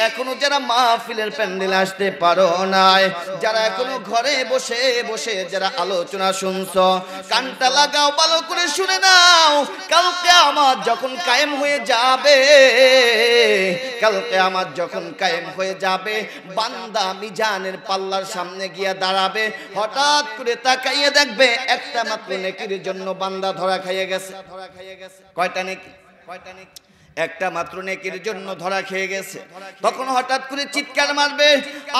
এখনো যারা মাহফিলের প্যান্ডেলে আসতে পারো নাই, যারা এখনো ঘরে বসে বসে যারা আলোচনা শুনছো, কানটা লাগাও, ভালো করে শুনে নাও। কাল কিয়ামত যখন কায়েম হয়ে যাবে, কাল কিয়ামত যখন কায়েম হয়ে যাবে, বান্দা মিজানের পাল্লার সামনে গিয়া দাঁড়াবে, হঠাৎ করে তাকাইয়ে দেখবে একটা মাত্র নেকির জন্য বান্দা ধরা খাইয়ে গেছে। কয়টা নেকি? একটা মাত্র নেকির জন্য ধরা খেয়ে গেছে। তখন হঠাৎ করে চিৎকার মারবে,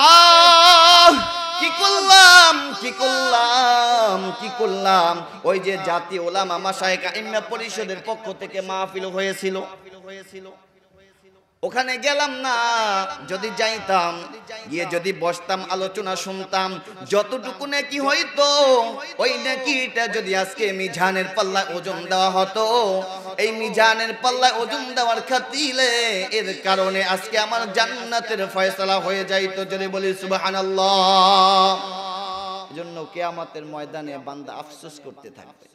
আহ কি করলাম, কি করলাম, কি করলাম। ওই যে জাতীয় উলামা মাশায়েখ আইম্মা পরিষদের পক্ষ থেকে মাহফিল হয়েছিল, ওখানে গেলাম না, যদি যাইতাম, গিয়ে যদি বসতাম, আলোচনা শুনতাম, যতটুকু নেকি হইতো, ওই নেকিটা যদি আজকে মিজানের পাল্লায় ওজন দেওয়া হতো, এই মিজানের পাল্লায় ওজন দেওয়ার খাতিরে এর কারণে আজকে আমার জান্নাতের ফয়সালা হয়ে যাইতো। যদি বলি সুবহানাল্লাহ। এজন্য কিয়ামতের ময়দানে বান্দা আফসোস করতে থাকবে।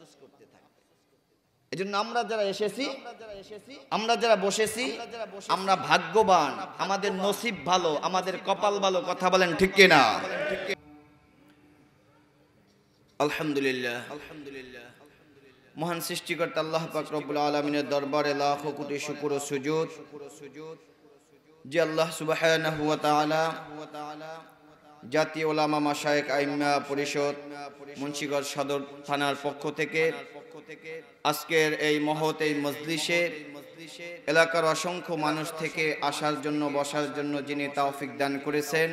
এজন্য আমরা যারা এসেছি, আমরা যারা বসেছি, আমরা ভাগ্যবান, আমাদের নসিব ভালো, আমাদের কপাল ভালো। কথা বলেন ঠিক কিনা? আলহামদুলিল্লাহ, আলহামদুলিল্লাহ। মহান সৃষ্টিকর্তা আল্লাহ পাক রব্বুল আলামিনের দরবারে লাখো কোটি শুকর ও সুজুদ যে আল্লাহ সুবহানাহু ওয়া তাআলা জাতীয় উলামা মাশায়েখ আইম্মা পরিষদ মুন্সিগঞ্জ সদর থানার পক্ষ থেকে আজকের এই মহৎ এই মজলিসে এলাকার অসংখ্য মানুষ থেকে আসার জন্য, বসার জন্য যিনি তৌফিক দান করেছেন,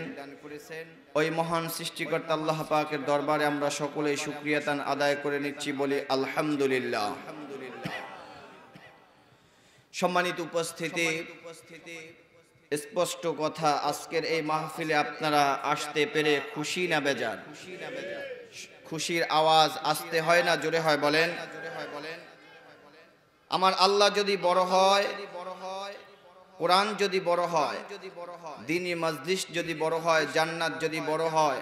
ওই মহান সৃষ্টিকর্তা আল্লাহ পাকের দরবারে আমরা সকলেই শুকরিয়া তান আদায় করে নিচ্ছি, বলি আলহামদুলিল্লাহ। সম্মানিত উপস্থিতি, স্পষ্ট কথা, আজকের এই মাহফিলে আপনারা আসতে পেরে খুশি না বেজার? খুশির আওয়াজ আসতে হয় না জোরে হয়? বলেন। আমার আল্লাহ যদি বড় হয়, কোরআন যদি বড় হয়, দ্বীনি মজলিস যদি বড় হয়, জান্নাত যদি বড় হয়,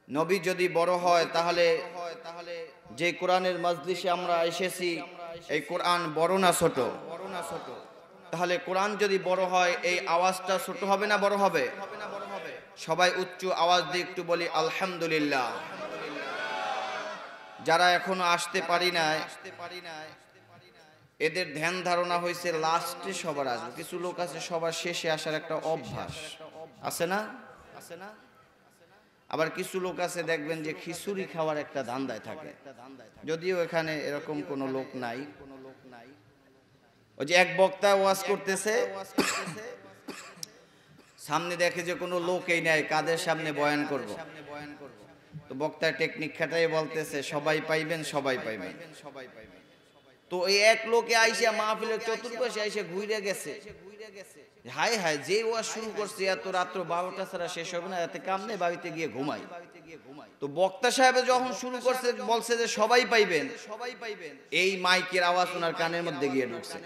নবী যদি বড় হয়, তাহলে যে কোরআনের মজলিসে আমরা এসেছি, এই কোরআন বড় না ছোট? তাহলে কোরআন যদি বড় হয়, এই আওয়াজটা ছোট হবে না বড় হবে? সবাই উচ্চ আওয়াজ দিয়ে একটু বলি আলহামদুলিল্লাহ। যারা এখনো আসতে পারি নাই, এদের ধ্যান ধারণা হয়েছে লাস্টে সবার আসবে। কিছু লোক আছে সবার শেষে আসার একটা অভ্যাস আছে না? আবার কিছু লোক আছে দেখবেন যে খিচুড়ি খাওয়ার একটা ধান্দায় থাকে, যদিও এখানে এরকম কোনো লোক নাই। ওই যে এক বক্তা ওয়াজ করতেছে, সামনে দেখে যে কোনো লোকই নাই, কাদের সামনে বয়ান করব। তো বক্তার টেকনিক খাটাই বলতেছে সবাই পাইবেন, সবাই পাইবেন। তো এই এক লোকে আইসা মাহফিলের চতুর্পাশে আইসা ঘুরে গেছে, হায় হায় যে ওয়াজ শুরু করছে এত রাত্র 12টা ছাড়া শেষ হবে না, এতে কাম নেই, বাড়িতে গিয়ে ঘুমাই। তো বক্তা সাহেব যখন শুরু করছে, বলছে যে সবাই পাইবেন, এই মাইকের আওয়াজ ওনার কানের মধ্যে গিয়ে ঢুকছে।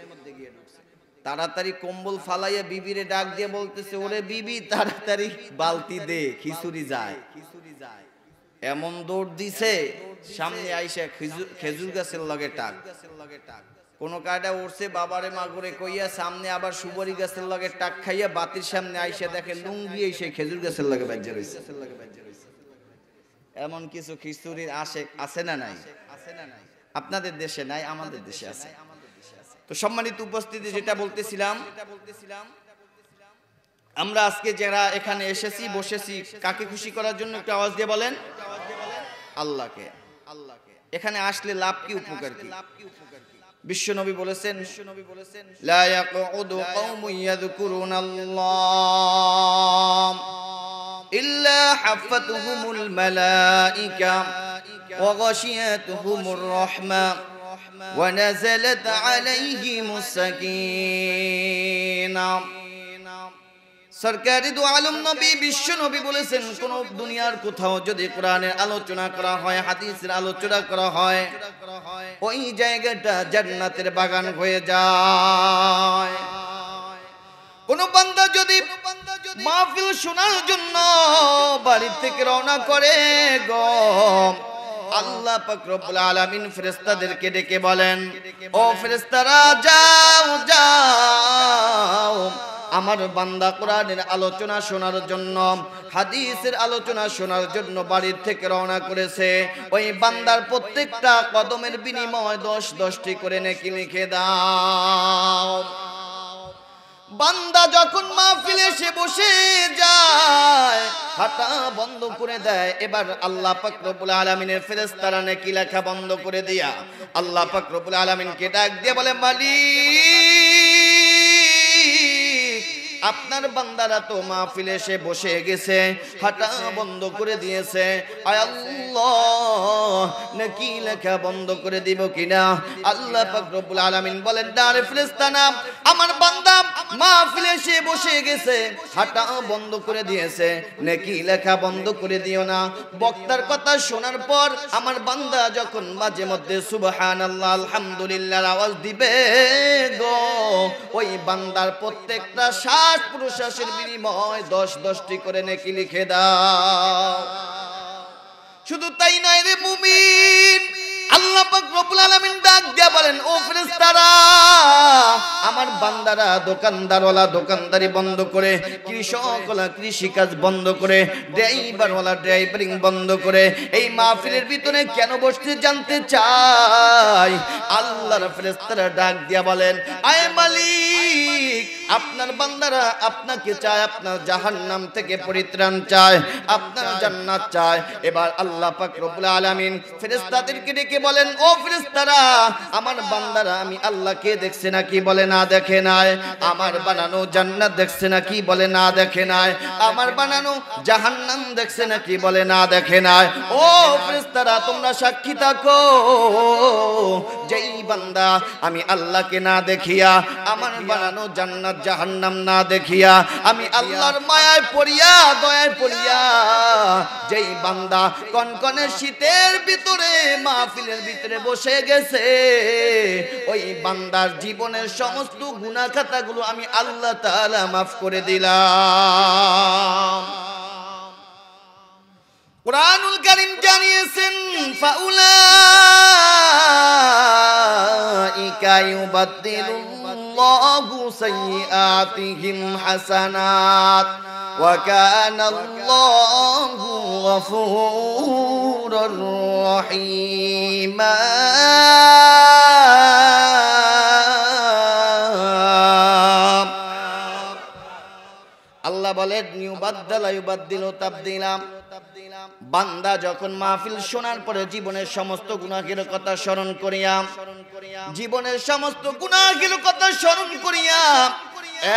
তাড়াতাড়ি কম্বল ফালাইয়া বিবিরে ডাক দিয়ে বলতেছে, ওরে বিবি তাড়াতাড়ি বালতি দে, খিচুড়ি যায়। এমন দৌড় দিছে, সামনে আইসা খেজুর গাছের লগে টাক, কোন কায়দা উঠছে বাবারে মা করে কইয়া, সামনে আবার সুবরি গাছের লগে টাক খাইয়া বাতির সামনে আইসা দেখে লুঙ্গি এসে খেজুর গাছের লগে বাজ্জা রইছে। এমন কিছু খিচুড়ির আশেক আছে না নাই? আপনাদের দেশে নাই, আমাদের দেশে আছে। তো সম্মানিত উপস্থিতি, যেটা বলতেছিলাম, আমরা আজকে যারা এখানে এসেছি, বসেছি, কাকে খুশি করার জন্য? একটু আওয়াজ দিয়ে বলেন আল্লাহকে। এখানে আসলে লাভ কি, উপকার কি? বিশ্বনবী বলেছেন, লা ইয়াকউদু কওমুন ইয়াযকুরুনাল্লাহ ইল্লা হাফাতুহুমুল মালাইকা ওয়া গাশিয়াতুহুমুর রাহমা ওয়া নাযালাত আলাইহিমুস সাকিনা। সরকারি দু আলম নবী বিশ্ব নবী বলেছেন, কোন দুনিয়ার কোথাও যদি কোরআনের আলোচনা করা হয়, হাদিসের আলোচনা করা হয়, ওই জায়গাটা জান্নাতের বাগান হয়ে যায়। কোন বান্দা যদি মাহফিল শোনার জন্য বাড়ি থেকে রওনা করে গো, আল্লাহ পাক রব্বুল আলামিন ফেরেশতাদেরকে ডেকে বলেন, ও ফেরেশতারা যাও যাও, আমার বান্দা কোরআনের আলোচনা শোনার জন্য, হাদিসের আলোচনা শোনার জন্য বাড়ির থেকে রওনা করেছে, ওই বান্দার প্রত্যেকটা কদমের বিনিময় 10-10টি করে নেকি লিখে দাও। বান্দা যখন মাহফিলে এসে বসে যায়, হাঁটা বন্ধ করে দেয়, এবার আল্লাহ পাক রব্বুল আলামিনের ফেরেশতারা নেকি লেখা বন্ধ করে দিয়া আল্লাহ পাক রব্বুল আলামিনকে ডাক দিয়ে বলে, মালিক, আপনার বান্দারা তো মাহফিলে এসে বসে গেছে, হাঁটা বন্ধ করে দিয়েছে, আয় আল্লাহ নেকি লেখা বন্ধ করে দিব কিনা? আল্লাহ পাক রব্বুল আলামিন বলেন, ডারে ফেরেশতারা, আমার বান্দা মাহফিলে এসে বসে গেছে, হাঁটা বন্ধ করে দিয়েছে, নেকি লেখা বন্ধ করে দিও না। বক্তার কথা শোনার পর আমার বান্দা যখন মাঝে মধ্যে সুবহানাল্লাহ আলহামদুলিল্লাহর আওয়াজ দিবে গো, ওই বান্দার প্রত্যেকটা শ্বাস প্রশ্বাসের বিনিময় 10-10টি করে নেকি লিখে দাও। শুধু তাই নয় রে মুমিন, আল্লাহ পাক রব্বুল আলামিন ডাক দিয়া বলেন, ও ফেরেশতারা, আমার বান্দারা দোকানদারওয়ালা দোকানদারি বন্ধ করে, কৃষকওয়ালা কৃষিকাজ বন্ধ করে, ড্রাইভারওয়ালা ড্রাইভারিং বন্ধ করে এই মাহফিলের ভিতরে কেন বসতে জানতে চাই। আল্লাহর ফেরেশতারা ডাক দিয়া বলেন, আয় মালিক, আপনার বান্দারা আপনাকে চায়, আপনার জাহান্নাম থেকে পরিত্রাণ চায়, আপনার জান্নাত চায়। এবার আল্লাহ পাক রব্বুল আলামিন ফেরেশতাদেরকে ডেকে বলেন, ও ফেরেশতারা, আমার বান্দারা আমি আল্লাহকে দেখছে নাকি? বলে না দেখে নাই। আমার বানানো জান্নাত দেখছে নাকি? বলে না দেখে নাই। আমার বানানো জাহান্নাম দেখছে নাকি? বলে না দেখে নাই। ও ফেরেশতারা, তোমরা সাক্ষী থাকো, যেই বান্দা আমি আল্লাহকে না দেখিয়া, আমার বানানো জান্নাত জাহান্নাম না দেখিয়া, আমি আল্লাহর মায়ায় পড়িয়া দয়ায় পড়িয়া যেই বান্দা কনকনে শীতের ভিতরে মাহফিলের ভিতরে বসে গেছে, ওই বান্দার জীবনের সমস্ত গুনাহ খাতাগুলো আমি আল্লাহ তাআলা মাফ করে দিলাম। কুরআনুল কারীম জানিয়েছেন, ফাউলাইকা ইউবাদদিলুল্লাহু সাইয়্যাতিহিম হাসানাত ওয়া কানাল্লাহু গফুরুর রহিমা। আল্লাহ বলেন, ইউবাদদালা ইউবাদদিলু তাবদিলা। বান্দা যখন মাহফিল শোনার পরে জীবনের সমস্ত গুনাহের কথা স্মরণ করিয়া, জীবনের সমস্ত গুনাহের কথা স্মরণ করিয়া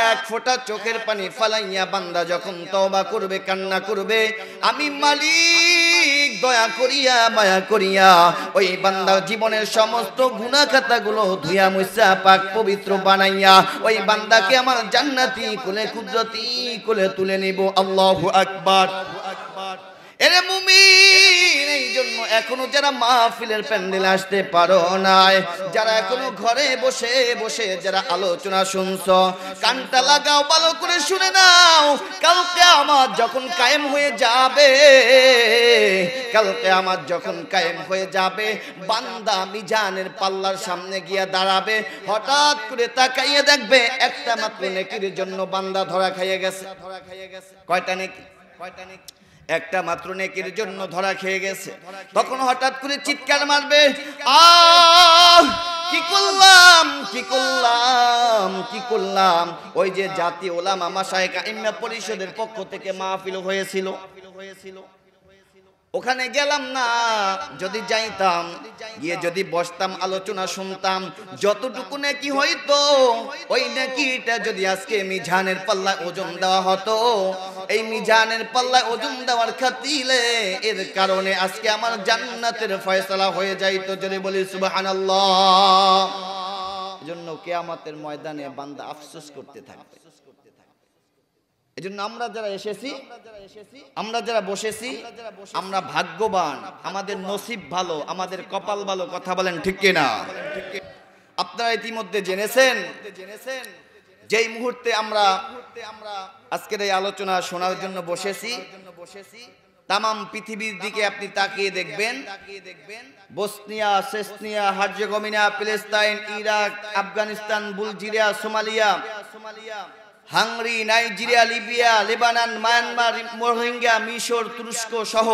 এক ফোঁটা চোখের পানি ফালাইয়া বান্দা যখন তওবা করবে, কান্না করবে, আমি মালিক দয়া করিয়া মায়া করিয়া ওই বান্দার জীবনের সমস্ত গুনাহ খাতাগুলো ধুইয়া মুছা পাক পবিত্র বানাইয়া ওই বান্দাকে আমার জান্নাতি কুলে কুদরতি কুলে তুলে নিব। আল্লাহু আকবার। এরে মুমিন, এই জন্য এখনো যারা মাহফিলের প্যান্ডেলে আসতে পারো নাই, যারা এখনো ঘরে বসে বসে যারা আলোচনা শুনছো, কানটা লাগাও, ভালো করে শুনে নাও। কাল কিয়ামত যখন কায়েম হয়ে যাবে, কাল কিয়ামত যখন কায়েম হয়ে যাবে, বান্দা মিজানের পাল্লার সামনে গিয়া দাঁড়াবে, হঠাৎ করে তাকাইয়ে দেখবে একটা মাত্র নেকির জন্য বান্দা ধরা খাইয়ে গেছে। কয়টা নেকি? একটা মাত্র নেকির জন্য ধরা খেয়ে গেছে। তখন হঠাৎ করে চিৎকার মারবে, আহ কি করলাম কি করলাম কি করলাম। ওই যে জাতীয় উলামা মাশায়েখ আইম্মা পরিষদের পক্ষ থেকে মাহফিল হয়েছিল, ওখানে গেলাম না, যদি যাইতাম, গিয়ে যদি বসতাম, আলোচনা শুনতাম, যতটুকু নাকি হইতো, ওই নাকিটা যদি আজকে মিজানের পাল্লায় ওজন দেওয়া হতো, এই মিজানের পাল্লায় ওজন দেওয়ার খাতিরে এর কারণে আজকে আমার জান্নাতের ফয়সালা হয়ে যাইতো। যদি বলি সুবহানাল্লাহ। এজন্য কিয়ামতের ময়দানে বান্দা আফসোস করতে থাকবে। এজন্য আমরা যারা এসেছি, আমরা যারা বসেছি, আমরা ভাগ্যবান, আমাদের নসিব ভালো, আমাদের কপাল ভালো। কথা বলেন ঠিক কিনা? আপনারা ইতিমধ্যে জেনেছেন, যেই মুহূর্তে আমরা আজকের এই আলোচনা শোনার জন্য বসেছি, তামাম পৃথিবীর দিকে আপনি তাকিয়ে দেখবেন, Bosnia, Chechnya, Herzegovina, Palestine, Iraq, Afghanistan, Bulgaria, Somalia, Hungary, Nigeria, Libya, Lebanon, Myanmar, Rohingya, মিশর, তুরস্ক সহ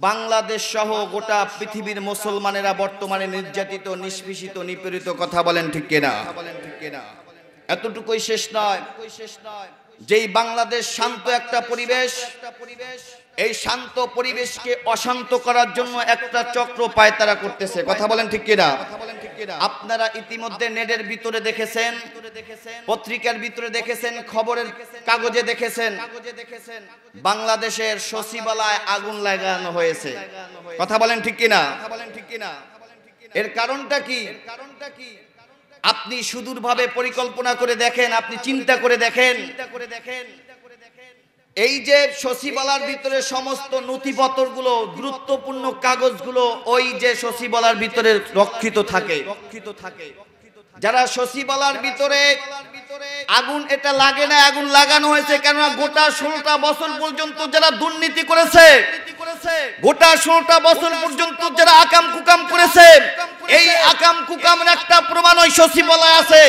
বাংলাদেশ সহ গোটা পৃথিবীর মুসলমানেরা বর্তমানে নির্যাতিত, নিষ্পেষিত, নিপীড়িত। কথা বলেন ঠিক কিনা? এতটুকুই শেষ নয়, যেই বাংলাদেশ শান্ত একটা পরিবেশ, এই শান্ত পরিবেশকে অশান্ত করার জন্য একটা চক্র পায়তারা করতেছে। কথা বলেন ঠিক কিনা? আপনারা ইতিমধ্যে নেটের ভিতরে দেখেছেন, পত্রিকার ভিতরে দেখেছেন, খবরের কাগজে দেখেছেন, বাংলাদেশের সচিবালয়ে আগুন লাগানো হয়েছে। কথা বলেন ঠিক কিনা? এর কারণটা কি? আপনি সুদূরভাবে পরিকল্পনা করে দেখেন, আপনি চিন্তা করে দেখেন, এই যে সচিবালয়ের ভিতরে সমস্ত নথিপত্রগুলো, গুরুত্বপূর্ণ কাগজগুলো ওই যে সচিবালয়ের ভিতরে রক্ষিত থাকে। যারা সচিবালয়ের ভিতরে আগুন এটা লাগে না, আগুন লাগানো হয়েছে কেননা গোটা 16টা বছর পর্যন্ত যারা দুর্নীতি করেছে, গোটা 16টা বছর পর্যন্ত যারা আকাম কুকাম করেছে, এই আকাম কুকামের একটা প্রমাণ ওই সচিবালয় আছে।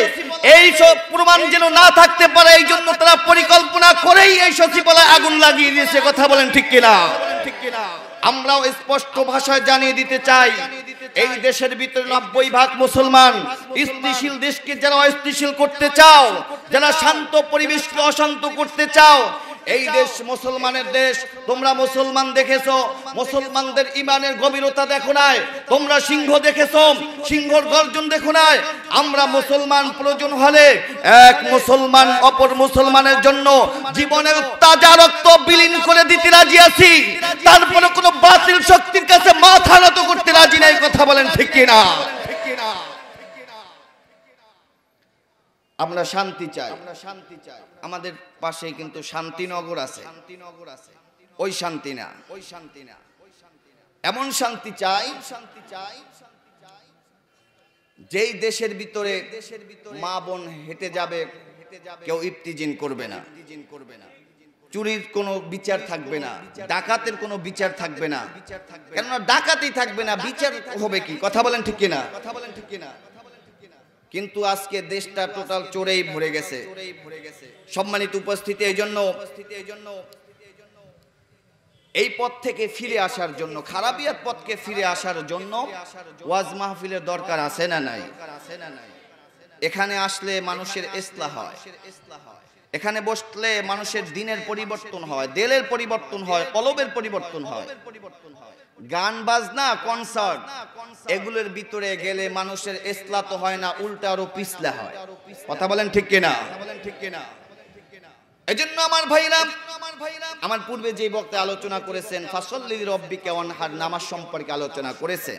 এই সব প্রমাণ যেন না থাকতে পারে, এই জন্য তারা পরিকল্পনা করেই এই সচিবালয়ে আগুন লাগিয়ে দিয়েছে। কথা বলেন ঠিক কিনা? আমরাও স্পষ্ট ভাষায় জানিয়ে দিতে চাই, এই দেশের ভিতরে 90% মুসলমান। স্থিতিশীল দেশকে যারা অস্থিতিশীল করতে চাও, যারা শান্ত পরিবেশকে অশান্ত করতে চাও, এই দেশ মুসলমানের দেশ। তোমরা মুসলমান দেখেছো, মুসলমানদের ইমানের গভীরতা দেখো নাই। তোমরা সিংহ দেখেছো, সিংহর গর্জন দেখো নাই। আমরা মুসলমান প্রয়োজন হলে এক মুসলমান অপর মুসলমানের জন্য জীবনের তাজা রক্ত বিলীন করে দিতে রাজি আছি, তারপরে কোনো বাতিল শক্তির কাছে মাথা নত করতে রাজি নাই। কথা বলেন ঠিক কিনা? আমরা শান্তি চাই, আমাদের পাশে কিন্তু শান্তিনগর আছে, ওই শান্তি না, এমন শান্তি চাই যেই দেশের ভিতরে মা বোন হেঁটে যাবে, কেউ ইফতিজিন করবে না, চুরির কোনো বিচার থাকবে না, ডাকাতের কোনো বিচার থাকবে না। কেননা ডাকাতি থাকবে না, বিচার হবে কি? কথা বলেন ঠিক কিনা? কিন্তু আজকে দেশটা টোটাল চোরেই ভরে গেছে। সম্মানিত উপস্থিতি, এই জন্য এই পথ থেকে ফিরে আসার জন্য, খারাপিয়াত পথকে ফিরে আসার জন্য ওয়াজ মাহফিলের দরকার আছে না নাই? এখানে আসলে মানুষের ইসলাহ হয়, এখানে বসলে মানুষের দিনের পরিবর্তন হয়, দিলের পরিবর্তন হয়, কলবের পরিবর্তন হয়। গান বাজনা, কনসার্ট, এগুলোর ভিতরে গেলে মানুষের ইসলাহ তো হয় না, উল্টা আরো পিছলা হয়। কথা বলেন ঠিক কিনা? এজন্য আমার ভাইরা, আমার পূর্বে যে বক্তা আলোচনা করেছেন ফাসল্লি রব্বিকা ওয়ানহার, নামাজ সম্পর্কে আলোচনা করেছে।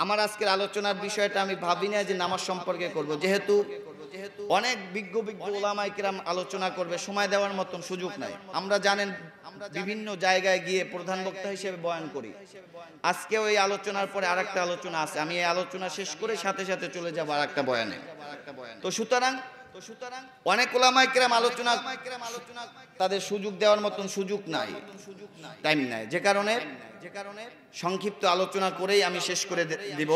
আমার আজকের আলোচনার বিষয়টা আমি ভাবি না যে নামাজ সম্পর্কে করব, যেহেতু অনেক বিজ্ঞ উলামায়ে কিরাম আলোচনা করবে, সময় দেওয়ার মতন সুযোগ নাই। আমরা জানেন বিভিন্ন জায়গায় গিয়ে প্রধান বক্তা হিসেবে বয়ান করি। আজকেও এই আলোচনার পরে আরেকটা আলোচনা আছে, আমি এই আলোচনা শেষ করে সাথে সাথে চলে যাব আরেকটা বয়ানে। তো সুতরাং অনেক উলামায়ে কিরাম আলোচনা, তাদের সুযোগ দেওয়ার মতন সুযোগ নাই, টাইম নাই, যে কারণে সংক্ষিপ্ত আলোচনা করেই আমি শেষ করে দিব।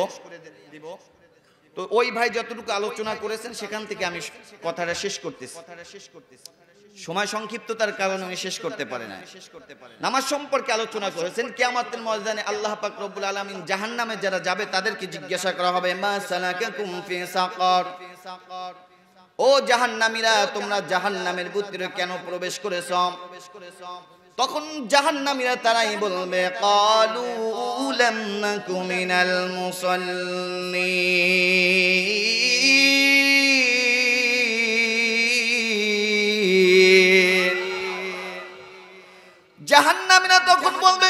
তো ওই ভাই যতটুকু আলোচনা করেছেন সেখান থেকে আমি কথাটা শেষ করতেছি। সময় সংক্ষিপ্ততার কারণে আমি শেষ করতে পারি না। নামাজ সম্পর্কে আলোচনা করেছেন, কিয়ামতের ময়দানে আল্লাহ পাক রব্বুল আলামিন জাহান্নামে যারা যাবে তাদেরকে জিজ্ঞাসা করা হবে, মা সালাকাকুম ফি সাকার, ও জাহান্নামীরা তোমরা জাহান্নামের ভিতরে কেন প্রবেশ করেছো? তখন জাহান্নামীরা তারাই বলবে, ক্বালু লাম নাকু মিনাল মুসাল্লিন। জাহান্নামীরা তখন বলবে,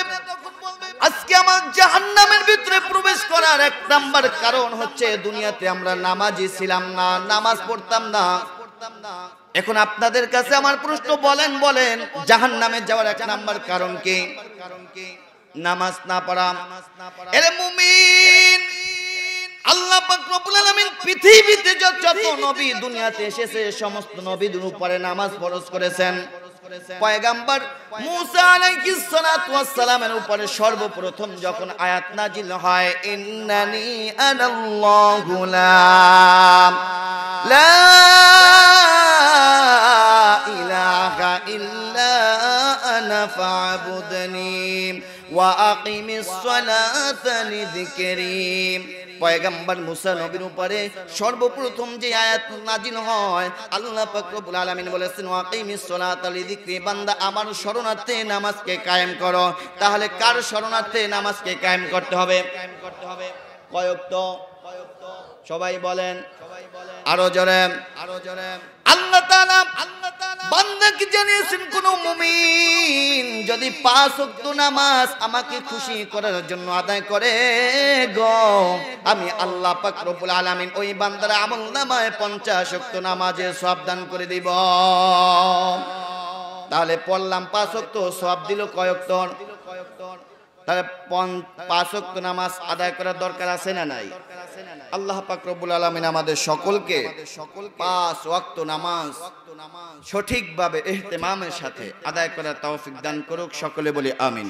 আজকে আমার জাহান্নামের ভিতরে প্রবেশ করার এক নাম্বার কারণ হচ্ছে দুনিয়াতে আমরা নামাজি ছিলাম না, নামাজ পড়তাম না। এখন আপনাদের কাছে আমার প্রশ্ন, বলেন জাহান্নামে যাওয়ার এক নাম্বার কারণ কি? নামাজ না পড়া। এরে মুমিন, আল্লাহ পাক রব্বুল আলামিন পৃথিবীতে যত নবী দুনিয়াতে এসেছে সমস্ত নবীদের উপরে নামাজ ফরজ করেছেন। পয়গম্বর মুসা আলাইহিস সালাতু ওয়াস সালামের উপরে সর্বপ্রথম যখন আয়াত নাজিল হয়, ইন্নানি আনাল্লাহু লা ওয়া আকিমিস সালাতা লিযিকরি। পয়গম্বর মুসা নবীর উপরে সর্বপ্রথম যে আয়াত নাজিল হয়, আল্লাহ পাক রব্বুল আলামিন বলেছেন ওয়া আকিমিস সালাতা লিযিকরি, বান্দা আমার শরণার্থে নামাজকে কায়েম করো। তাহলে কার শরণার্থে নামাজকে কায়েম করতে হবে? কয় ওয়াক্ত? সবাই বলেন, আরো জোরে। আল্লাহ তাআলা বান্দাকে জানিয়েছেন, কোন মুমিন যদি 5 ওয়াক্ত নামাজ আমাকে খুশি করার জন্য আদায় করে গো, আমি আল্লাহ পাক রব্বুল আলামিন ওই বান্দার আমলনামায় 50 ওয়াক্ত নামাজের সওয়াব দান করে দিব। তাহলে পড়লাম 5 ওয়াক্ত, সওয়াব দিল কয় ওয়াক্ত? তাহলে 5 ওয়াক্ত নামাজ আদায় করার দরকার আছে না নাই? আল্লাহ পাক রব্বুল আলামিন আমাদের সকলকে 5 ওয়াক্ত নামাজ সঠিকভাবে ইহতিমামের সাথে আদায় করার তৌফিক দান করুক। সকলে বলি আমিন।